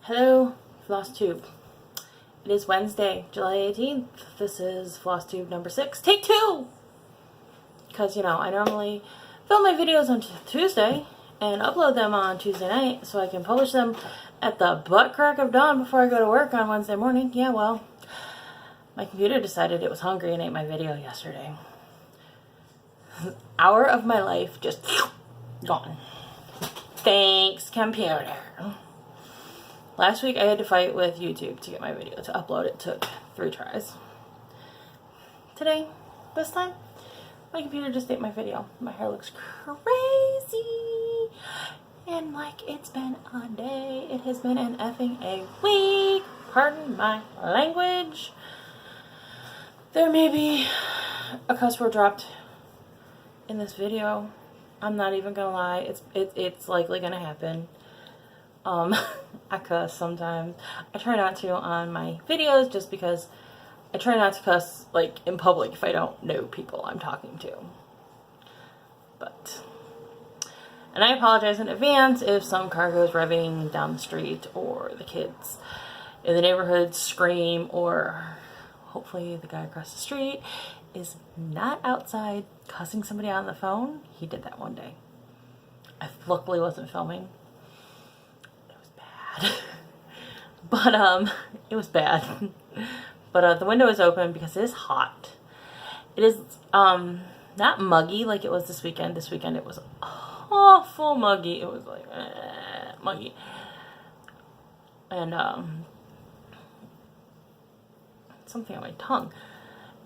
Hello, FlossTube. It is Wednesday, July 18th. This is FlossTube number 6, take 2! Because, I normally film my videos on Tuesday and upload them on Tuesday night so I can publish them at the butt crack of dawn before I go to work on Wednesday morning. Yeah, well, my computer decided it was hungry and ate my video yesterday. Hour of my life just gone. Thanks, computer. Last week I had to fight with YouTube to get my video to upload. It took 3 tries. Today, this time, my computer just ate my video. My hair looks crazy. And like it's been a day, it has been an effing a week. Pardon my language. There may be a cuss word dropped in this video. I'm not even gonna lie. It's likely gonna happen. I cuss sometimes. I try not to on my videos just because I try not to cuss like in public if I don't know people I'm talking to. And I apologize in advance if some car goes revving down the street or the kids in the neighborhood scream, or hopefully the guy across the street is not outside cussing somebody on the phone. He did that one day. I luckily wasn't filming. But it was bad. But the window is open because it is hot. It is not muggy like it was this weekend. This weekend it was awful muggy. It was like muggy. And something on my tongue.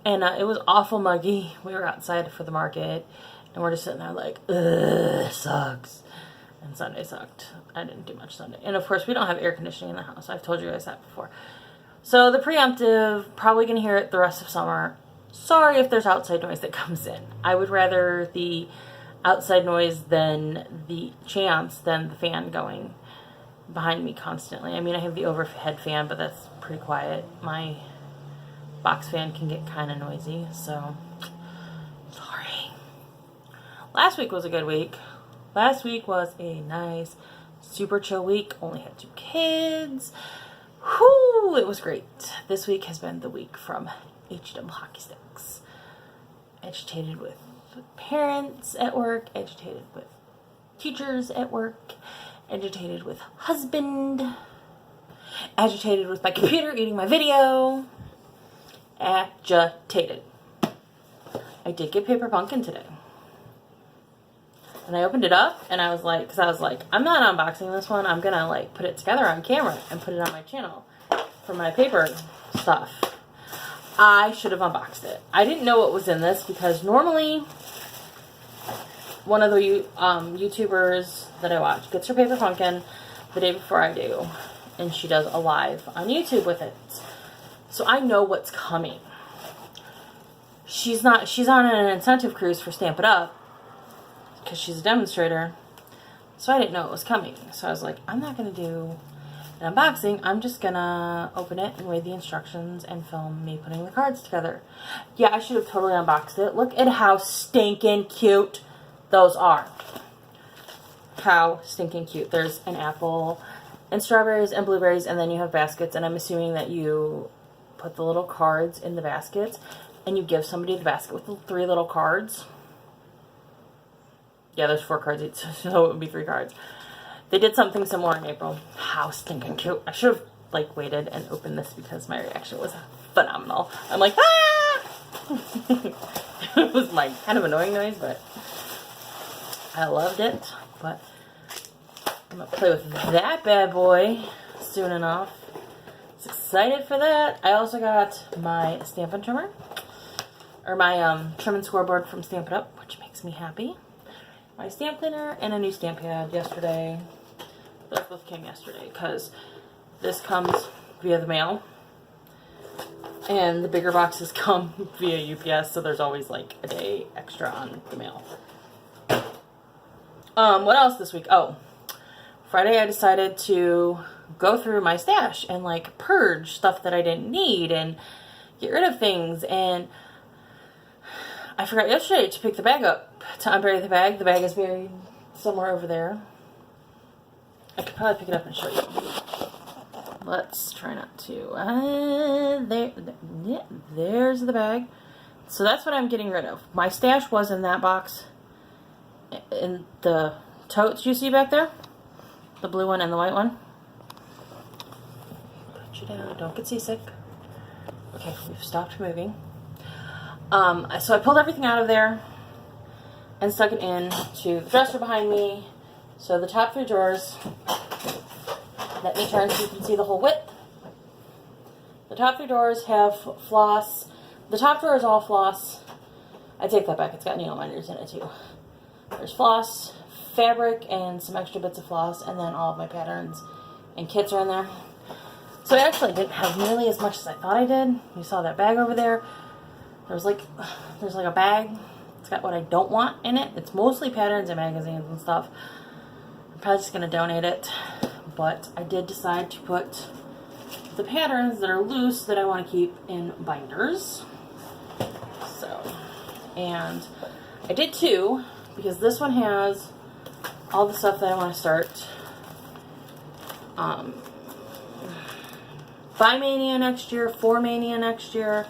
And it was awful muggy. We were outside for the market and we're just sitting there like, ugh, sucks. And Sunday sucked. I didn't do much Sunday. And of course, we don't have air conditioning in the house. I've told you guys that before. So the preemptive, probably going to hear it the rest of summer. Sorry if there's outside noise that comes in. I would rather the outside noise than the chance than the fan going behind me constantly. I mean, I have the overhead fan, but that's pretty quiet. My box fan can get kind of noisy, so sorry. Last week was a good week. Last week was a nice, super chill week. Only had 2 kids. Whoo, it was great. This week has been the week from HW hockey sticks. Agitated with parents at work, agitated with teachers at work, agitated with husband, agitated with my computer eating my video. Agitated. I did get Paper Pumpkin today. And I opened it up and I was like, I'm not unboxing this one. I'm gonna like put it together on camera and put it on my channel for my paper stuff. I should have unboxed it. I didn't know what was in this because normally one of the YouTubers that I watch gets her Paper Pumpkin the day before I do. And she does a live on YouTube with it. So I know what's coming. She's on an incentive cruise for Stamp It Up, because she's a demonstrator, so I didn't know it was coming. So I was like, I'm not going to do an unboxing. I'm just going to open it and read the instructions and film me putting the cards together. Yeah, I should have totally unboxed it. Look at how stinking cute those are. How stinking cute. There's an apple and strawberries and blueberries, and then you have baskets, and I'm assuming that you put the little cards in the baskets, and you give somebody the basket with the 3 little cards. Yeah, there's 4 cards each, so it would be 3 cards. They did something similar in April. How stinking cute. I should have, like, waited and opened this because my reaction was phenomenal. I'm like, ah! It was my kind of annoying noise, but I loved it. But I'm going to play with that bad boy soon enough. I was excited for that. I also got my Stampin' Trimmer. Or my trim and scoreboard from Stamp It Up, which makes me happy. My stamp cleaner and a new stamp pad yesterday. Those both came yesterday because this comes via the mail. And the bigger boxes come via UPS, so there's always like a day extra on the mail. What else this week? Oh, Friday I decided to go through my stash and like purge stuff that I didn't need and get rid of things. And I forgot yesterday to pick the bag up, to unbury the bag. The bag is buried somewhere over there. I could probably pick it up and show you. Let's try not to. There's the bag. So that's what I'm getting rid of. My stash was in that box. In the totes you see back there. The blue one and the white one. Put you down. Don't get seasick. Okay, we've stopped moving. So I pulled everything out of there and stuck it into the dresser behind me. So the top 3 drawers, let me turn so you can see the whole width. The top 3 drawers have floss. The top drawer is all floss. I take that back, it's got needle minders in it too. There's floss, fabric, and some extra bits of floss, and then all of my patterns and kits are in there. So I actually didn't have nearly as much as I thought I did. You saw that bag over there. There's like a bag. It's got what I don't want in it. It's mostly patterns and magazines and stuff. I'm probably just gonna donate it. But I did decide to put the patterns that are loose that I want to keep in binders. So, and I did 2 because this one has all the stuff that I want to start. By Mania next year, for Mania next year.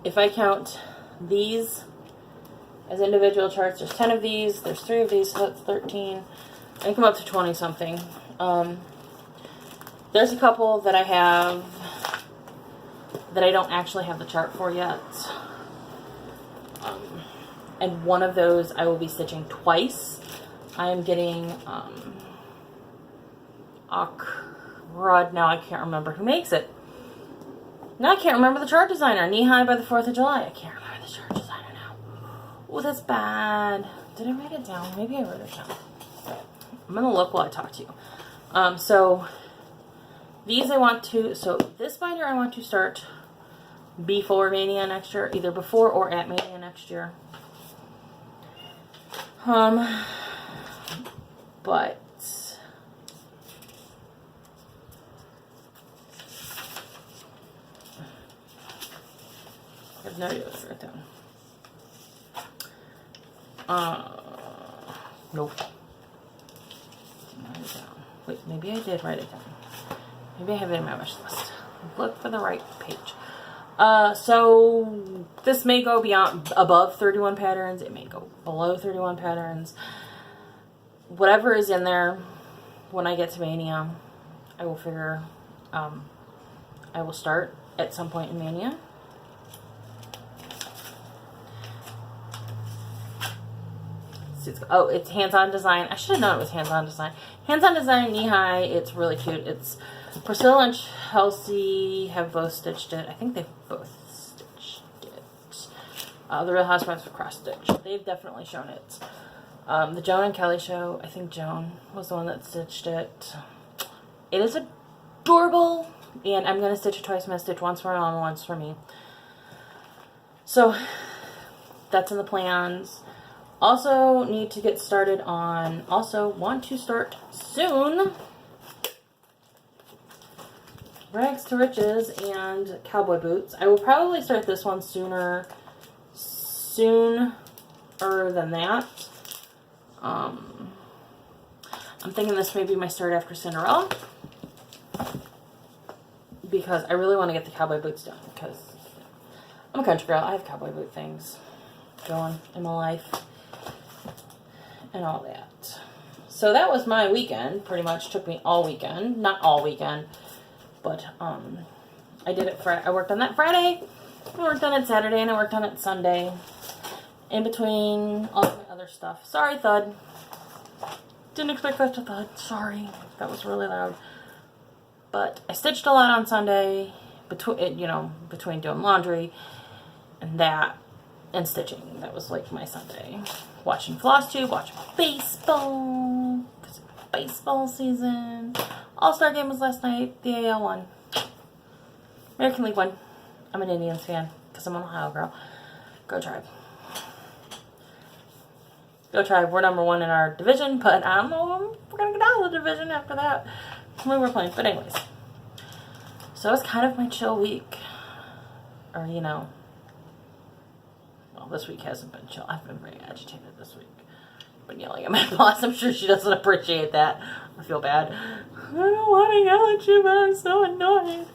If I count these as individual charts, there's 10 of these, there's 3 of these, so that's 13. I come up to 20 something. There's a couple that I have that I don't actually have the chart for yet. And one of those I will be stitching twice. I am getting Rod, now I can't remember who makes it. Now I can't remember the chart designer. Knee High by the 4th of July. I can't remember the chart designer now. Oh, that's bad. Did I write it down? Maybe I wrote it down. I'm going to look while I talk to you. So these I want to, so this binder I want to start before Mania next year. Either before or at Mania next year. But I have no idea what to write down. Nope. Didn't write it down. Wait, maybe I did write it down. Maybe I have it in my wish list. Look for the right page. So this may go above 31 patterns. It may go below 31 patterns. Whatever is in there, when I get to Mania, I will figure, I will start at some point in Mania. Oh, it's Hands-On Design. I should have known it was Hands-On Design. Hands-On Design, Knee High. It's really cute. It's Priscilla and Chelsea have both stitched it. I think they've both stitched it. The Real Housewives of Cross Stitch. They've definitely shown it. The Joan and Kelly show. I think Joan was the one that stitched it. It is adorable, and I'm going to stitch it twice. I'm going to stitch once for my mom and once for me. So that's in the plans. Also need to get started on, also want to start soon, Rags to Riches and Cowboy Boots. I will probably start this one sooner than that. I'm thinking this may be my start after Cinderella, because I really want to get the cowboy boots done, because I'm a country girl. I have cowboy boot things going in my life and all that. So that was my weekend. Pretty much took me all weekend. Not all weekend, but I did it I worked on that Friday, I worked on it Saturday, and I worked on it Sunday, in between all of my other stuff. Sorry, thud. Didn't expect that to thud. Sorry. That was really loud. But I stitched a lot on Sunday, between doing laundry and that, and stitching. That was like my Sunday. Watching FlossTube, watching baseball, because it's baseball season. All-Star game was last night. The AL won. American League won. I'm an Indians fan, because I'm an Ohio girl. Go Tribe. Go Tribe. We're number 1 in our division, but I don't know if we're going to get out of the division after that. We were playing, but anyways. So it was kind of my chill week. Or, well, this week hasn't been chill. I've been very agitated this week. I've been yelling at my boss. I'm sure she doesn't appreciate that. I feel bad. I don't want to yell at you, but I'm so annoyed.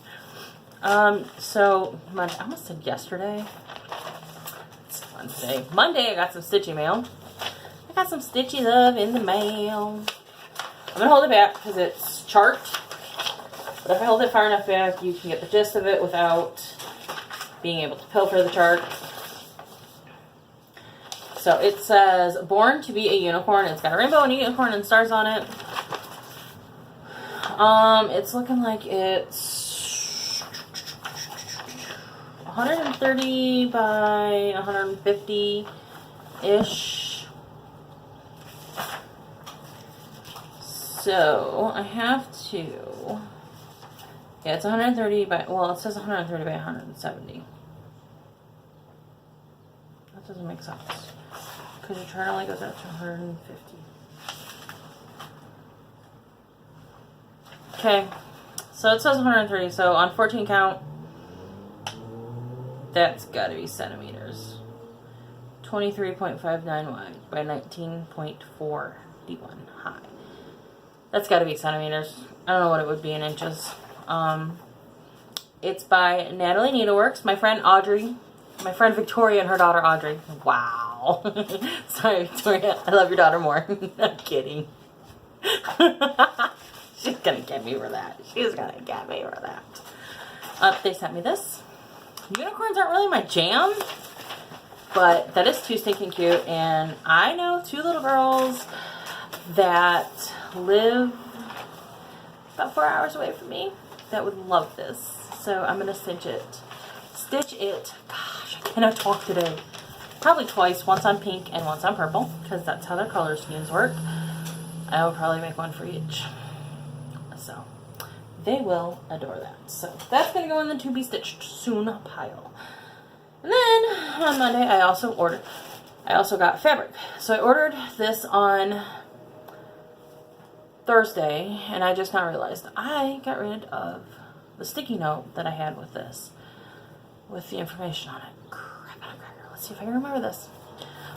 So Monday, I almost said yesterday. It's Wednesday. Monday, I got some stitchy mail. I got some stitchy love in the mail. I'm gonna hold it back because it's charked. But if I hold it far enough back, you can get the gist of it without being able to pilfer the chart. So it says, born to be a unicorn. It's got a rainbow and a unicorn and stars on it. It's looking like it's 130 by 150-ish. So I have to, yeah, it's 130 by, well, it says 130 by 170. That doesn't make sense. Because your chart only goes out to 150. Okay, so it says 130, so on 14 count, that's got to be centimeters. 23.59 wide by 19.4 D1 high. That's got to be centimeters. I don't know what it would be in inches. It's by Natalie Needleworks. My friend Audrey, my friend Victoria and her daughter Audrey. Wow. Sorry, Victoria. I love your daughter more. I'm kidding. She's gonna get me for that. She's gonna get me for that. They sent me this. Unicorns aren't really my jam, but that is too stinking cute. And I know two little girls that live about 4 hours away from me that would love this. So I'm gonna stitch it. Stitch it. Gosh, I cannot talk today. Probably twice. Once on pink and once on purple, because that's how their color schemes work. I will probably make one for each. So they will adore that. So that's going to go in the to be stitched soon pile. And then on Monday I also got fabric. So I ordered this on Thursday, and I just now realized I got rid of the sticky note that I had with this, with the information on it. Crap on a cracker. Let's see if I can remember this.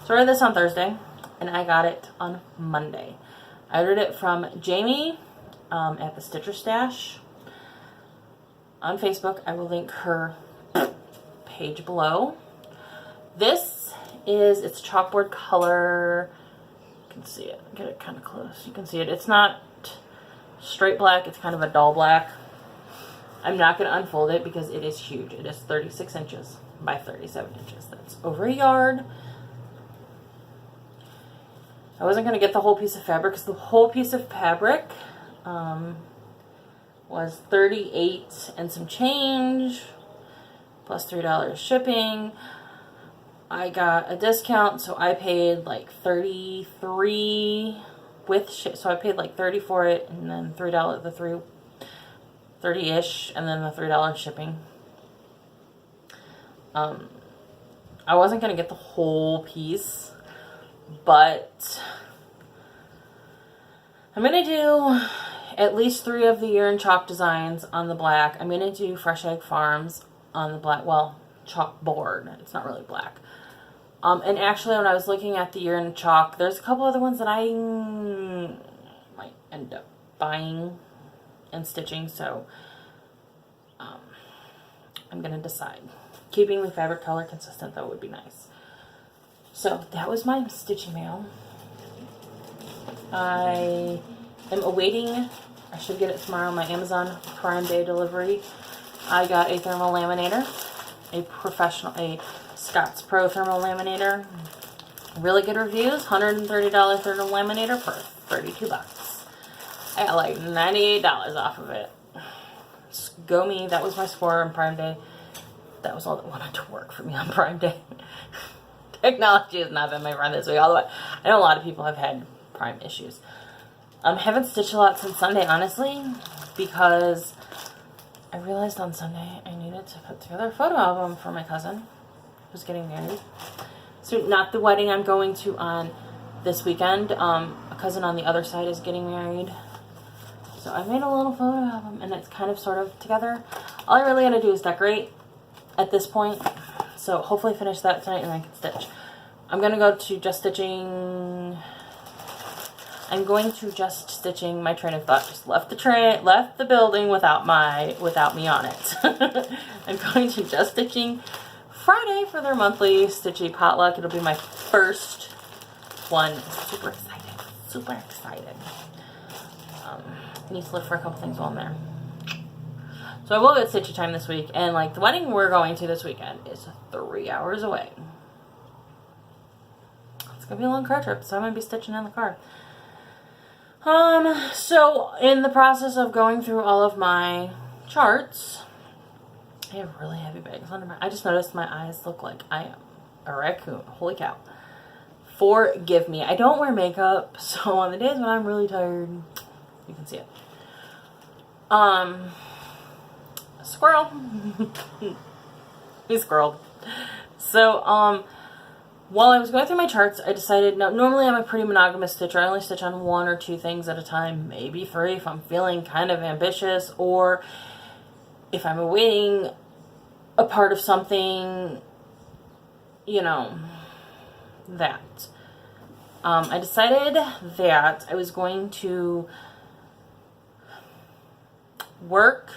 So I ordered this on Thursday, and I got it on Monday. I ordered it from Jamie at the Stitcher Stash on Facebook. I will link her page below. This is its chalkboard color. You can see it. Get it kind of close. You can see it. It's not straight black. It's kind of a dull black. I'm not going to unfold it because it is huge. It is 36 inches by 37 inches. That's over a yard. I wasn't going to get the whole piece of fabric because the whole piece of fabric was $38 and some change, plus $3 shipping. I got a discount, so I paid like $33 with ship. So I paid like $30 for it, and then $30, $30-ish, and then the $3 shipping. I wasn't gonna get the whole piece, but I'm gonna do at least 3 of the Year in Chalk designs on the black. I'm gonna do Fresh Egg Farms on the black, well, chalkboard. It's not really black. And actually, when I was looking at the Year in Chalk, there's a couple other ones that I might end up buying and stitching, so I'm gonna decide. Keeping the fabric color consistent, though, would be nice. So that was my stitching mail. I am awaiting, I should get it tomorrow, my Amazon Prime Day delivery. I got a thermal laminator, a Scott's Pro thermal laminator. Really good reviews, $130 thermal laminator for $32. I got like $98 off of it. Just go me, that was my score on Prime Day. That was all that wanted to work for me on Prime Day. Technology has not been my friend this week, although I know a lot of people have had Prime issues. Haven't stitched a lot since Sunday, honestly, because I realized on Sunday I needed to put together a photo album for my cousin who's getting married. So not the wedding I'm going to on this weekend. A cousin on the other side is getting married. So I made a little photo album, and it's kind of sort of together. All I really gotta do is decorate at this point. So hopefully finish that tonight and I can stitch. I'm gonna go to Just Stitching I'm going to just stitching. My train of thought just left the building without me on it. I'm going to just stitching Friday for their monthly stitchy potluck. It'll be my first one. Super excited. Super excited. Need to look for a couple things while I'm there. So I will get stitchy time this week, and like the wedding we're going to this weekend is 3 hours away. It's gonna be a long car trip, so I'm gonna be stitching in the car. So in the process of going through all of my charts, I have really heavy bags under I just noticed my eyes look like I am a raccoon. Holy cow. Forgive me. I don't wear makeup, so on the days when I'm really tired, you can see it. Squirrel. He squirreled. So, while I was going through my charts, I decided, no, normally I'm a pretty monogamous stitcher. I only stitch on 1 or 2 things at a time, maybe 3 if I'm feeling kind of ambitious, or if I'm awaiting a part of something, you know, that. I decided that I was going to work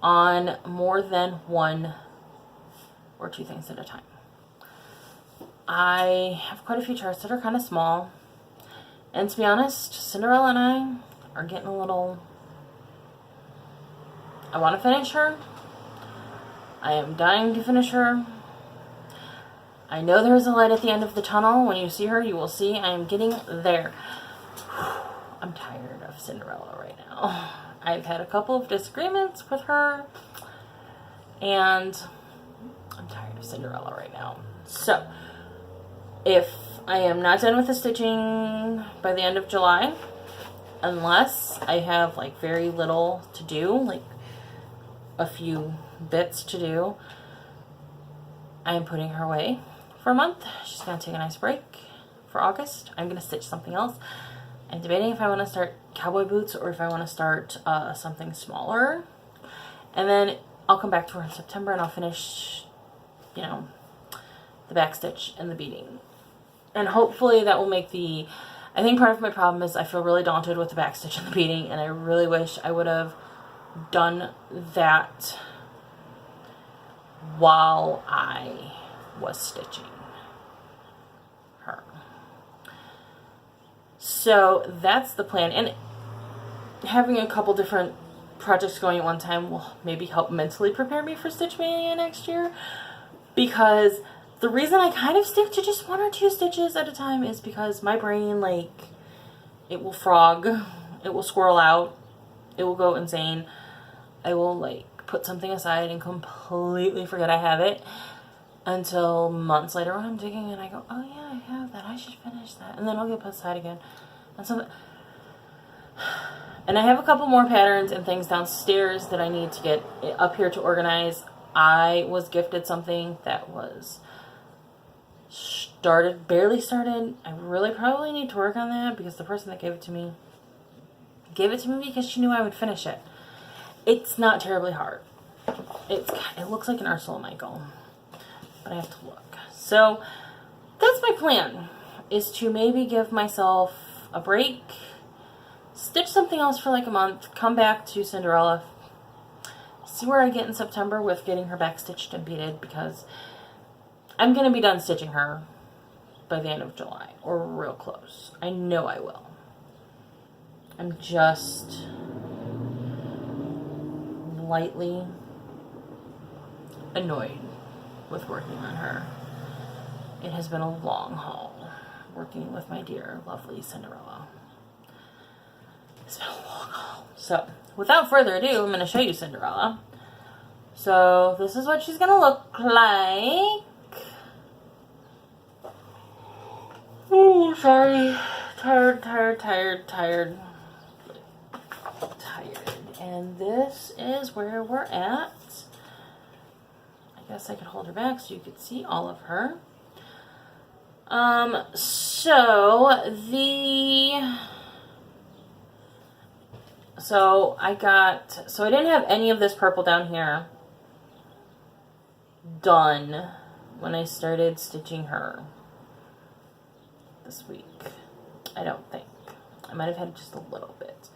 on more than 1 or 2 things at a time. I have quite a few charts that are kind of small, and to be honest, Cinderella and I are getting a little, I want to finish her. I am dying to finish her. I know there's a light at the end of the tunnel. When you see her, you will see I am getting there. I'm tired of Cinderella right now. I've had a couple of disagreements with her, and I'm tired of Cinderella right now. So, if I am not done with the stitching by the end of July, unless I have like very little to do, like a few bits to do, I am putting her away for a month. She's going to take a nice break for August. I'm going to stitch something else. I'm debating if I want to start cowboy boots or if I want to start something smaller. And then I'll come back to her in September and I'll finish, you know, the back stitch and the beading. And hopefully that will make the, I think part of my problem is I feel really daunted with the back stitch and the beading, and I really wish I would have done that while I was stitching her. So that's the plan. And having a couple different projects going at one time will maybe help mentally prepare me for Stitch Mania next year, because the reason I kind of stick to just 1 or 2 stitches at a time is because my brain, like, it will frog, it will squirrel out, it will go insane. I will, like, put something aside and completely forget I have it until months later when I'm digging and I go, oh yeah, I have that, I should finish that. And then I'll get put aside again. And I have a couple more patterns and things downstairs that I need to get up here to organize. I was gifted something that was barely started. I really probably need to work on that, because the person that gave it to me because she knew I would finish it. It's not terribly hard. It looks like an Ursula Michael, but I have to look. So that's my plan, is to maybe give myself a break, stitch something else for like a month, come back to Cinderella, see where I get in September with getting her back stitched and beaded, because I'm going to be done stitching her by the end of July, or real close. I know I will. I'm just lightly annoyed with working on her. It has been a long haul working with my dear, lovely Cinderella. It's been a long haul. So, without further ado, I'm going to show you Cinderella. So, this is what she's going to look like. Oh, sorry. Tired. And this is where we're at. I guess I could hold her back so you could see all of her. So I didn't have any of this purple down here done when I started stitching her this week. I don't think. I might have had just a little bit.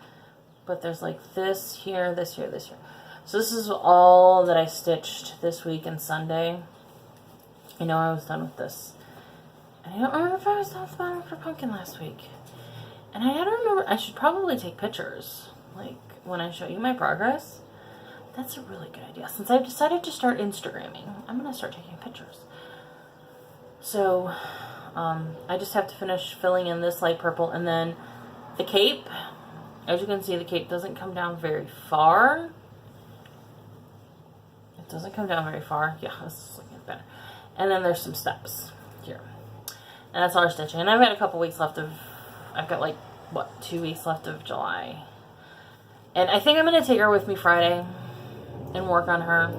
But there's like this here, this here, this here. So this is all that I stitched this week and Sunday. I know I was done with this. And I don't remember if I was done with the bottom for pumpkin last week. And I don't remember, I should probably take pictures. Like, when I show you my progress. That's a really good idea. Since I've decided to start Instagramming, I'm going to start taking pictures. So, I just have to finish filling in this light purple. And then the cape, as you can see, the cape doesn't come down very far. It doesn't come down very far. Yeah, this is looking better. And then there's some steps here. And that's all our stitching. And I've got a couple weeks left of, I've got like, what, 2 weeks left of July. And I think I'm going to take her with me Friday and work on her.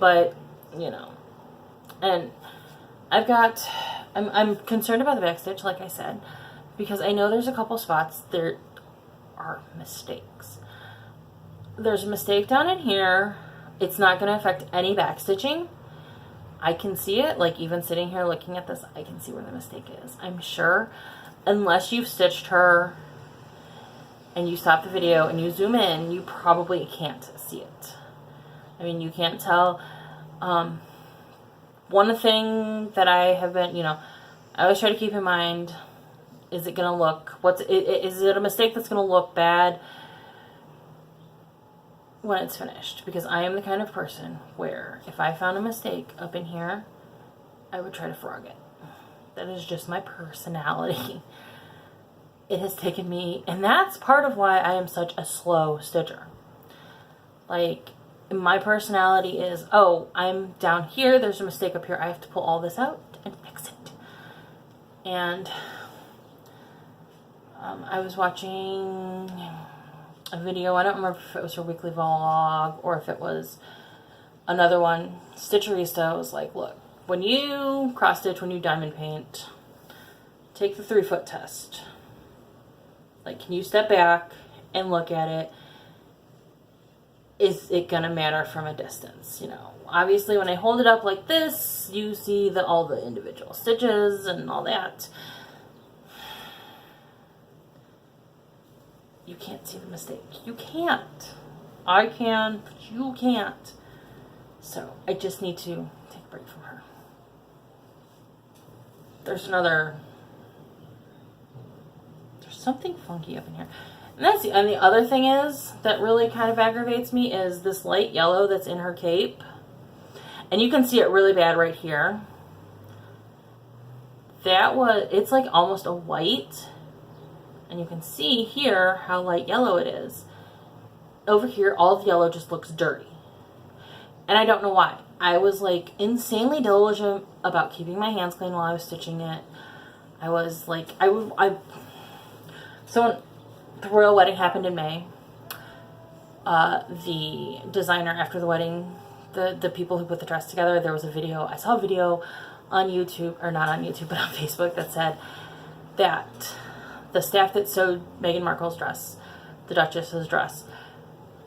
But, you know, and I'm concerned about the back stitch, like I said, because I know there's a couple spots there are mistakes. There's a mistake down in here. It's not going to affect any back stitching. I can see it, like even sitting here looking at this, I can see where the mistake is. I'm sure, unless you've stitched her and you stop the video and you zoom in, you probably can't see it. I mean, you can't tell. One thing that I have been, you know, I always try to keep in mind, is it going to look, is it a mistake that's going to look bad when it's finished? Because I am the kind of person where if I found a mistake up in here, I would try to frog it. That is just my personality. It has taken me, and that's part of why I am such a slow stitcher. Like, my personality is, oh, I'm down here, there's a mistake up here, I have to pull all this out and fix it. And I was watching a video, I don't remember if it was her weekly vlog or if it was another one. Stitcherista was like, look, when you cross stitch, when you diamond paint, take the 3-foot test. Like, can you step back and look at it? Is it gonna matter from a distance? You know, obviously when I hold it up like this, you see all the individual stitches and all that. You can't see the mistake. You can't. I can, but you can't. So I just need to take a break from her. There's something funky up in here. And the other thing is that really kind of aggravates me is this light yellow that's in her cape. And you can see it really bad right here. It's like almost a white. And you can see here how light yellow it is. Over here, all the yellow just looks dirty. And I don't know why. I was like insanely diligent about keeping my hands clean while I was stitching it. I was like, so when the royal wedding happened in May, the designer after the wedding, the people who put the dress together, there was a video. I saw a video on YouTube, or not on YouTube, but on Facebook that said that the staff that sewed Meghan Markle's dress, the Duchess's dress,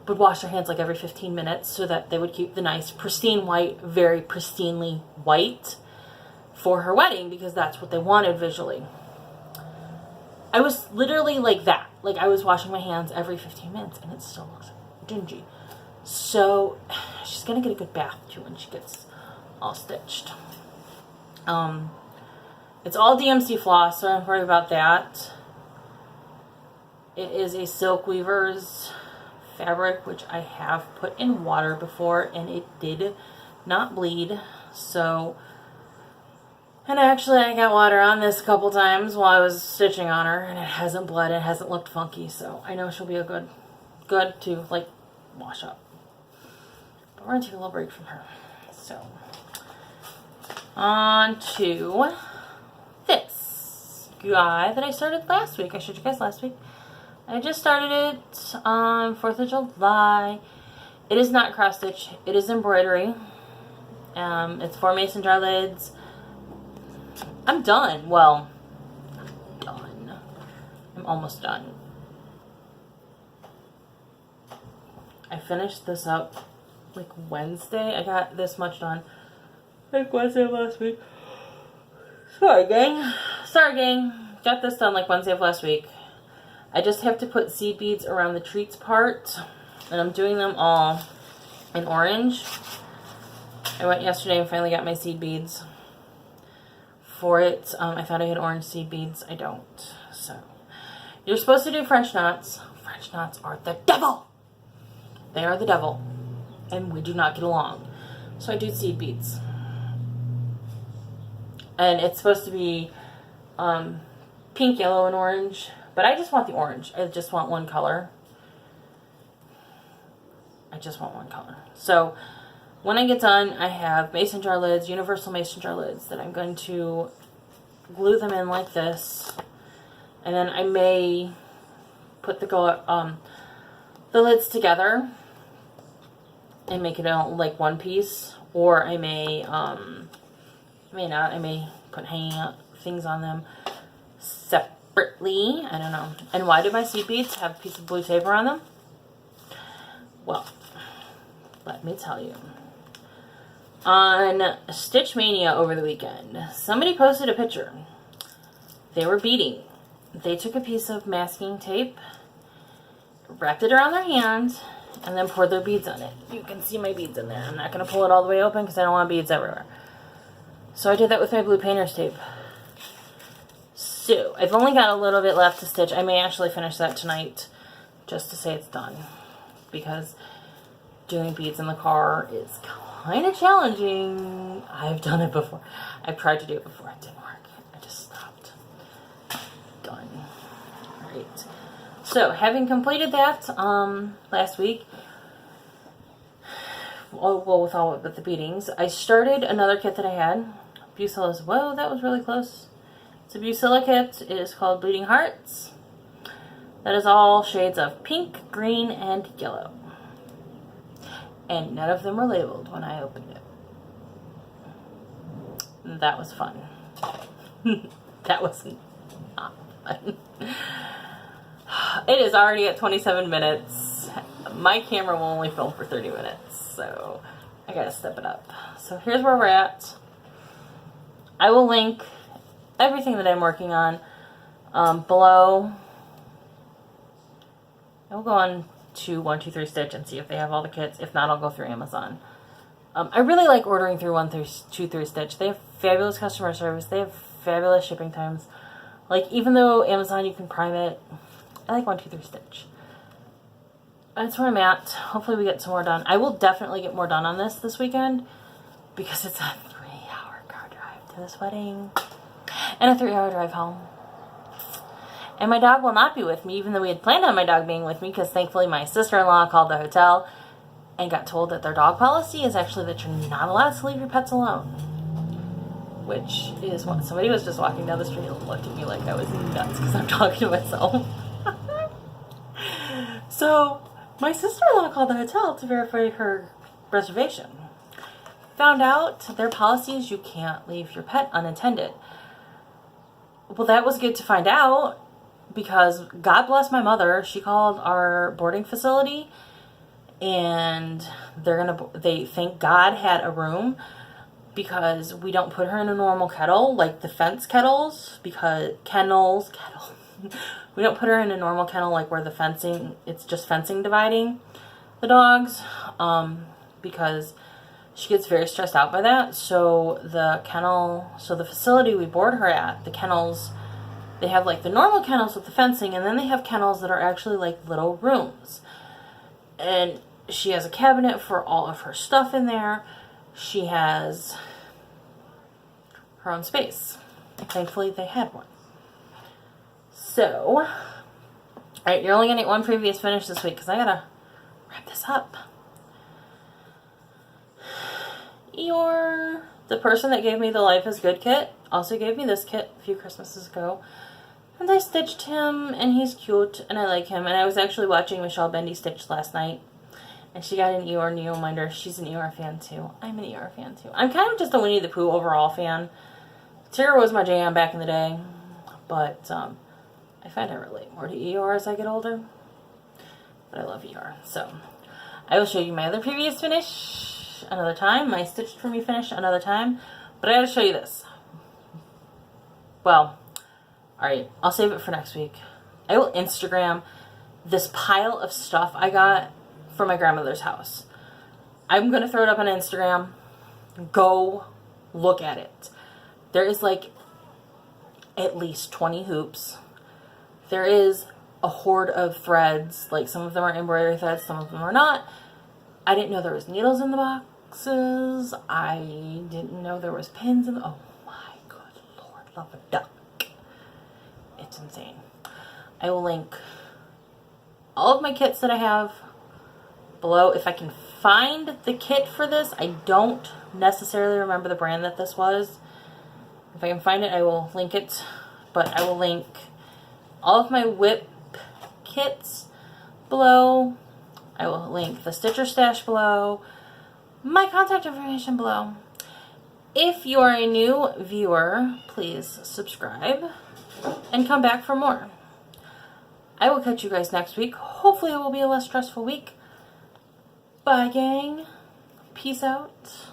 would wash their hands like every 15 minutes so that they would keep the nice, pristine white, very pristinely white for her wedding, because that's what they wanted visually. I was literally like that. Like, I was washing my hands every 15 minutes, and it still looks dingy. So, she's going to get a good bath, too, when she gets all stitched. It's all DMC floss, so I don't worry about that. It is a Silk Weaver's fabric, which I have put in water before, and it did not bleed. So, and actually I got water on this a couple times while I was stitching on her, and it hasn't bled, it hasn't looked funky, so I know she'll be a good to, like, wash up. But we're gonna take a little break from her. So, on to this guy that I started last week. I showed you guys last week. I just started it on 4th of July. It is not cross stitch. It is embroidery. It's 4 mason jar lids. I'm done. Well, I'm done. I'm almost done. I finished this up like Wednesday. I got this much done like Wednesday of last week. Sorry, gang. Sorry, gang. Got this done like Wednesday of last week. I just have to put seed beads around the treats part. And I'm doing them all in orange. I went yesterday and finally got my seed beads for it. I thought I had orange seed beads. I don't. So, you're supposed to do French knots. French knots are the devil. They are the devil. And we do not get along. So I do seed beads. And it's supposed to be pink, yellow, and orange. But I just want the orange. I just want one color. I just want one color. So when I get done, I have mason jar lids, universal mason jar lids, that I'm going to glue them in like this. And then I may put the lids together and make it like one piece. Or I may not. I may put hanging things on them separately. I don't know. And why do my seed beads have a piece of blue tape around them? Well, let me tell you. On Stitch Mania over the weekend, somebody posted a picture. They were beading. They took a piece of masking tape, wrapped it around their hand, and then poured their beads on it. You can see my beads in there. I'm not going to pull it all the way open because I don't want beads everywhere. So I did that with my blue painter's tape. So I've only got a little bit left to stitch. I may actually finish that tonight just to say it's done. Because doing beads in the car is kind of challenging. I've done it before. I've tried to do it before. It didn't work. I just stopped. Done. Alright. So, having completed that last week, well, with all but the beadings, I started another kit that I had. Bucilla's. Whoa, that was really close. It's a Bucilla kit. It is called Bleeding Hearts. That is all shades of pink, green, and yellow. And none of them were labeled when I opened it. That was fun. That was not fun. It is already at 27 minutes. My camera will only film for 30 minutes, so I gotta step it up. So here's where we're at. I will link everything that I'm working on below. I will go on to 123Stitch and see if they have all the kits. If not, I'll go through Amazon. I really like ordering through 123Stitch. They have fabulous customer service. They have fabulous shipping times. Like, even though Amazon, you can Prime it, I like 123Stitch. That's where I'm at. Hopefully we get some more done. I will definitely get more done on this weekend because it's a 3-hour car drive to this wedding and a 3-hour drive home. And my dog will not be with me, even though we had planned on my dog being with me, because thankfully my sister-in-law called the hotel and got told that their dog policy is actually that you're not allowed to leave your pets alone. Which is when somebody was just walking down the street and looked at me like I was nuts because I'm talking to myself. So, my sister-in-law called the hotel to verify her reservation. Found out their policy is you can't leave your pet unattended. Well, that was good to find out, because God bless my mother, she called our boarding facility and they thank God had a room, because we don't put her in a normal kennel like the fence kennels, because we don't put her in a normal kennel like where the fencing, it's just fencing dividing the dogs, because she gets very stressed out by that. So the facility we board her at, the kennels, they have like the normal kennels with the fencing, and then they have kennels that are actually like little rooms. And she has a cabinet for all of her stuff in there. She has her own space. Thankfully, they had one. So, alright, you're only going to get one previous finish this week because I got to wrap this up. The person that gave me the Life is Good kit also gave me this kit a few Christmases ago. And I stitched him, and he's cute, and I like him. And I was actually watching Michelle Bendy stitch last night. And she got an Eeyore Neo Minder. She's an Eeyore fan, too. I'm an Eeyore fan, too. I'm kind of just a Winnie the Pooh overall fan. Terror was my jam back in the day. But, I find I relate more to Eeyore as I get older. But I love Eeyore. So, I will show you my other previous finish another time. My Stitched For Me finish another time. But I gotta show you this. Well, alright, I'll save it for next week. I will Instagram this pile of stuff I got from my grandmother's house. I'm going to throw it up on Instagram. Go look at it. There is like at least 20 hoops. There is a hoard of threads. Like some of them are embroidery threads, some of them are not. I didn't know there was needles in the boxes. I didn't know there was pins in the... Oh my good Lord, love a duck. It's insane. I will link all of my kits that I have below. If I can find the kit for this, I don't necessarily remember the brand that this was. If I can find it, I will link it. But I will link all of my whip kits below. I will link the Stitcher stash below. My contact information below. If you are a new viewer, please subscribe and come back for more. I will catch you guys next week. Hopefully it will be a less stressful week. Bye, gang. Peace out.